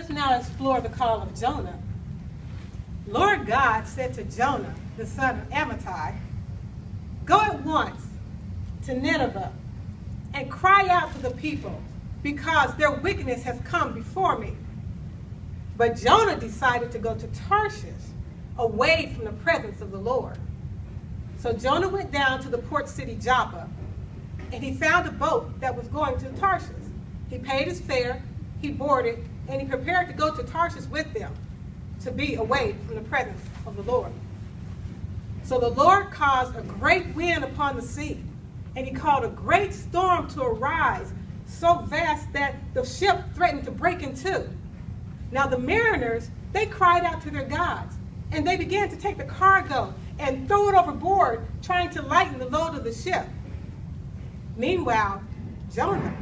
Let us now explore the call of Jonah. Lord God said to Jonah, the son of Amittai, "Go at once to Nineveh and cry out to the people, because their wickedness has come before me." But Jonah decided to go to Tarshish, away from the presence of the Lord. So Jonah went down to the port city Joppa, and he found a boat that was going to Tarshish. He paid his fare, he boarded, and he prepared to go to Tarshish with them, to be away from the presence of the Lord. So the Lord caused a great wind upon the sea, and he called a great storm to arise, so vast that the ship threatened to break in two. Now the mariners, they cried out to their gods, and they began to take the cargo and throw it overboard, trying to lighten the load of the ship. Meanwhile, Jonah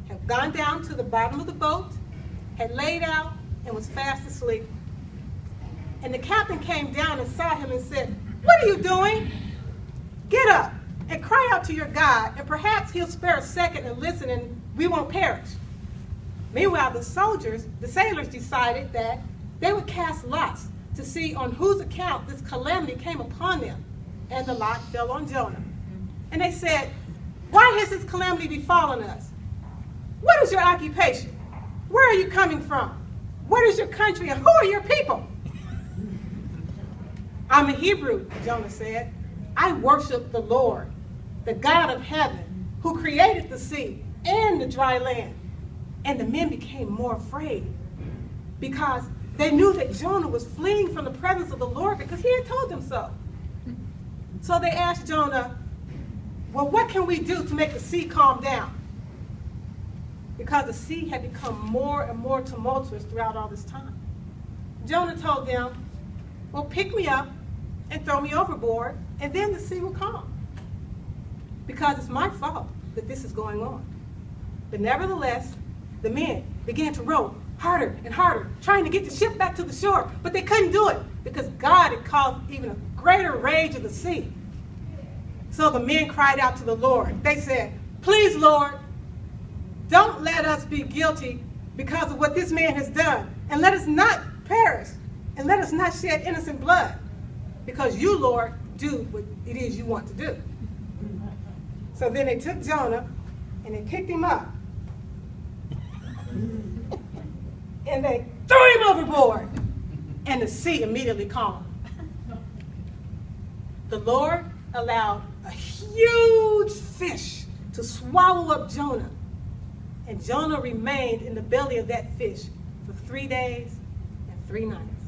had gone down to the bottom of the boat, had laid out, and was fast asleep. And the captain came down and saw him and said, "What are you doing? Get up and cry out to your God, and perhaps he'll spare a second and listen, and we won't perish." Meanwhile, the sailors decided that they would cast lots to see on whose account this calamity came upon them. And the lot fell on Jonah. And they said, "Why has this calamity befallen us? What is your occupation? Where are you coming from? What is your country, and who are your people?" "I'm a Hebrew," Jonah said. "I worship the Lord, the God of heaven, who created the sea and the dry land." And the men became more afraid, because they knew that Jonah was fleeing from the presence of the Lord, because he had told them so. So they asked Jonah, "Well, what can we do to make the sea calm down?" Because the sea had become more and more tumultuous throughout all this time. Jonah told them, "Well, pick me up and throw me overboard, and then the sea will calm. Because it's my fault that this is going on." But nevertheless, the men began to row harder and harder, trying to get the ship back to the shore, but they couldn't do it, because God had caused even a greater rage of the sea. So the men cried out to the Lord. They said, "Please, Lord, don't let us be guilty because of what this man has done, and let us not perish, and let us not shed innocent blood, because you, Lord, do what it is you want to do." So then they took Jonah and they picked him up, and they threw him overboard, and the sea immediately calmed. The Lord allowed a huge fish to swallow up Jonah, and Jonah remained in the belly of that fish for 3 days and 3 nights.